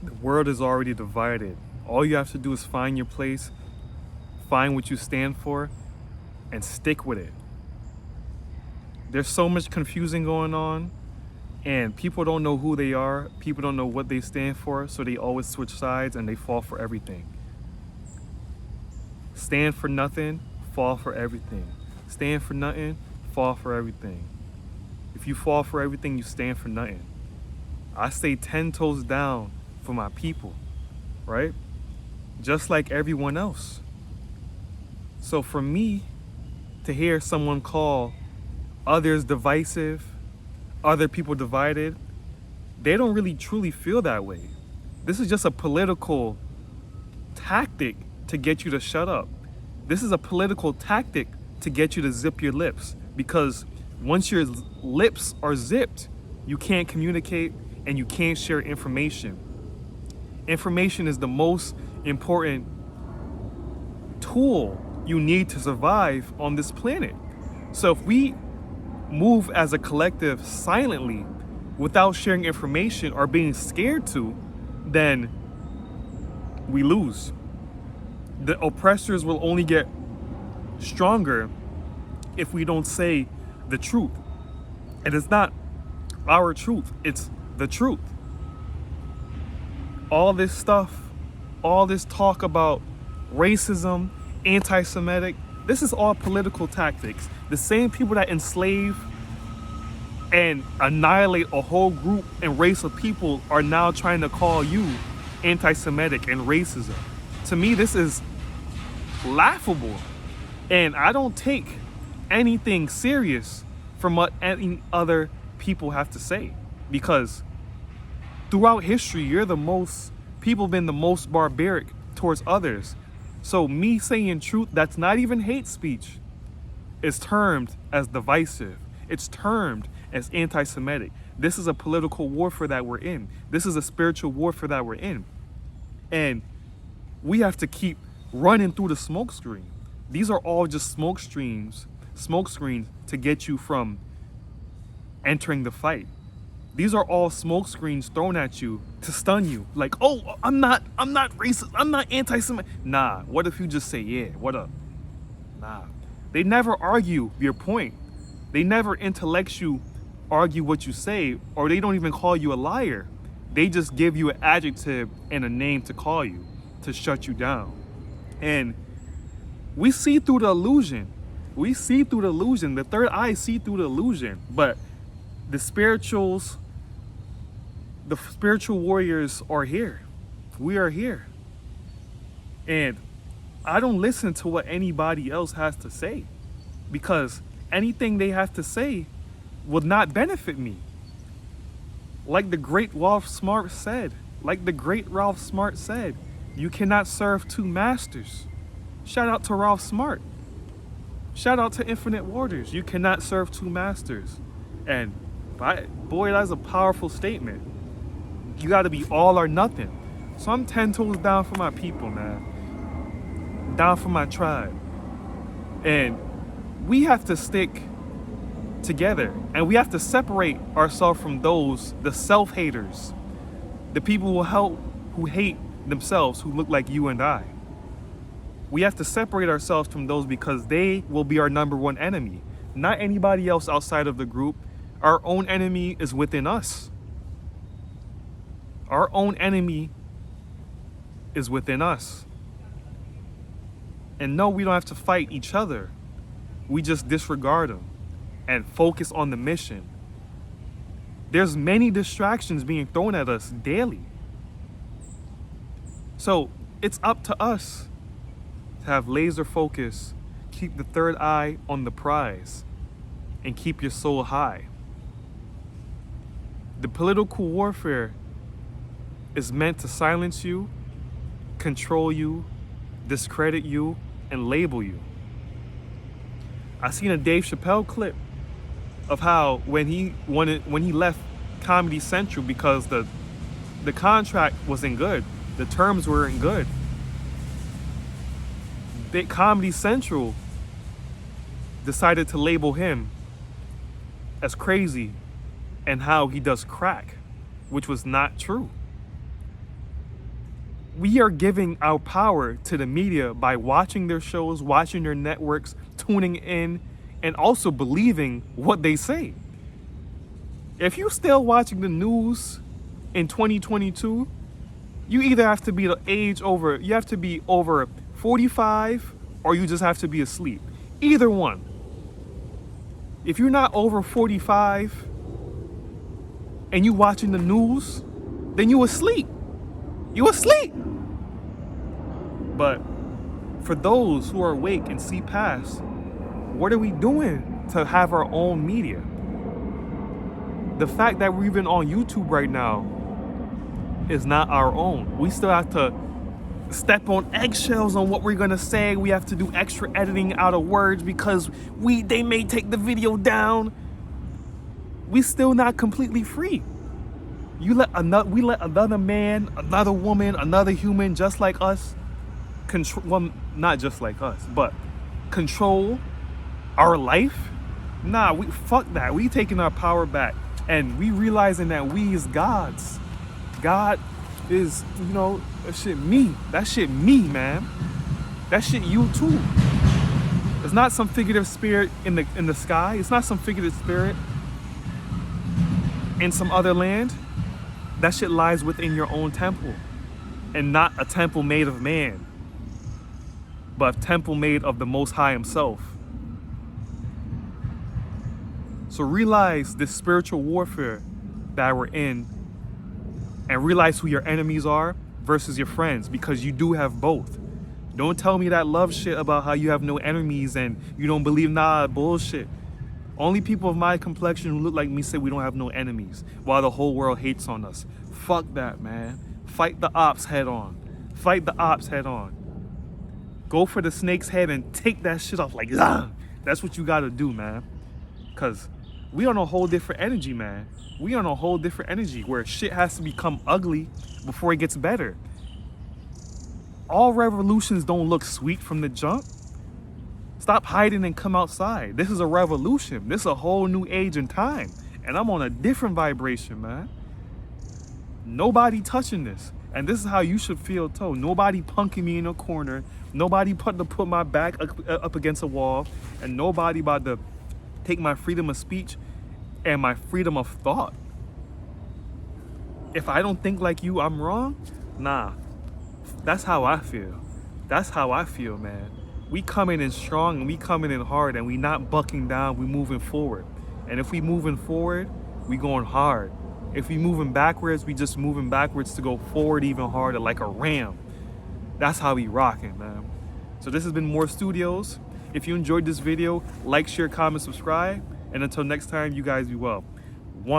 The world is already divided. All you have to do is find your place, find what you stand for, and stick with it. There's so much confusing going on, and people don't know who they are. People don't know what they stand for, so they always switch sides and they fall for everything. Stand for nothing, fall for everything. Stand for nothing, fall for everything. If you fall for everything, you stand for nothing. I stay 10 toes down for my people, right? Just like everyone else. So for me to hear someone call others divisive, other people divided, they don't really truly feel that way. This is just a political tactic to get you to shut up. This is a political tactic to get you to zip your lips, because once your lips are zipped, you can't communicate and you can't share information. Information is the most important tool you need to survive on this planet. So if we move as a collective silently without sharing information or being scared to, then we lose. The oppressors will only get stronger if we don't say the truth. And it's not our truth, it's the truth. All this stuff, all this talk about racism, anti-Semitic, this is all political tactics. The same people that enslave and annihilate a whole group and race of people are now trying to call you anti-Semitic and racism. To me, this is laughable. And I don't take anything serious from what any other people have to say, because throughout history, people have been the most barbaric towards others. So me saying truth that's not even hate speech is termed as divisive. It's termed as anti-Semitic. This is a political warfare that we're in. This is a spiritual warfare that we're in. And we have to keep running through the smoke screen. These are all just smoke screens to get you from entering the fight. These are all smoke screens thrown at you to stun you. Like, oh, I'm not racist, I'm not anti-Semitic. Nah, what if you just say, yeah, what up? Nah. They never argue your point. They never intellectually argue what you say, or they don't even call you a liar. They just give you an adjective and a name to call you, to shut you down. And we see through the illusion. We see through the illusion. The third eye see through the illusion. But the spiritual warriors are here. We are here. And I don't listen to what anybody else has to say, because anything they have to say will not benefit me. Like the great Ralph Smart said, you cannot serve two masters. Shout out to Ralph Smart. Shout out to Infinite Waters. You cannot serve two masters. And boy, that's a powerful statement. You got to be all or nothing. So I'm 10 toes down for my people, man. Down for my tribe. And we have to stick together. And we have to separate ourselves from the self-haters. The people who hate themselves, who look like you and I. We have to separate ourselves from those, because they will be our number one enemy. Not anybody else outside of the group. Our own enemy is within us. Our own enemy is within us. And no, we don't have to fight each other. We just disregard them and focus on the mission. There's many distractions being thrown at us daily. So it's up to us to have laser focus, keep the third eye on the prize, and keep your soul high. The political warfare is meant to silence you, control you, discredit you, and label you. I seen a Dave Chappelle clip of how when he left Comedy Central because the contract wasn't good, the terms weren't good. Comedy Central decided to label him as crazy and how he does crack, which was not true. We are giving our power to the media by watching their shows, watching their networks, tuning in, and also believing what they say. If you're still watching the news in 2022, you either have to be you have to be over 45, or you just have to be asleep. Either one. If you're not over 45 and you watching the news, then you asleep. You asleep. But for those who are awake and see past, what are we doing to have our own media? The fact that we're even on YouTube right now is not our own. We still have to step on eggshells on what we're gonna say. We have to do extra editing out of words because they may take the video down. We still not completely free. We let another man, another woman, another human just like us control, well, not just like us, but control our life. Nah, fuck that. We taking our power back, and we realizing that we is gods. God is, that shit me. That shit me, man. That shit you too. It's not some figurative spirit in the sky. It's not some figurative spirit in some other land. That shit lies within your own temple, and not a temple made of man, but a temple made of the Most High Himself. So realize this spiritual warfare that we're in, and realize who your enemies are versus your friends, because you do have both. Don't tell me that love shit about how you have no enemies and you don't believe. Nah, bullshit. Only people of my complexion who look like me say we don't have no enemies, while the whole world hates on us. Fuck that, man. Fight the ops head on. Fight the ops head on. Go for the snake's head and take that shit off like, ah! That's what you gotta do, man. Cause we on a whole different energy, man. We on a whole different energy where shit has to become ugly before it gets better. All revolutions don't look sweet from the jump. Stop hiding and come outside. This is a revolution. This is a whole new age and time. And I'm on a different vibration, man. Nobody touching this. And this is how you should feel too. Nobody punking me in a corner. Nobody put my back up against a wall. And nobody about to take my freedom of speech and my freedom of thought. If I don't think like you, I'm wrong? Nah. That's how I feel. That's how I feel, man. We coming in strong and we coming in hard, and we not bucking down, we moving forward. And if we moving forward, we going hard. If we moving backwards, we just moving backwards to go forward even harder like a ram. That's how we rocking, man. So this has been More Studios. If you enjoyed this video, like, share, comment, subscribe. And until next time, you guys be well.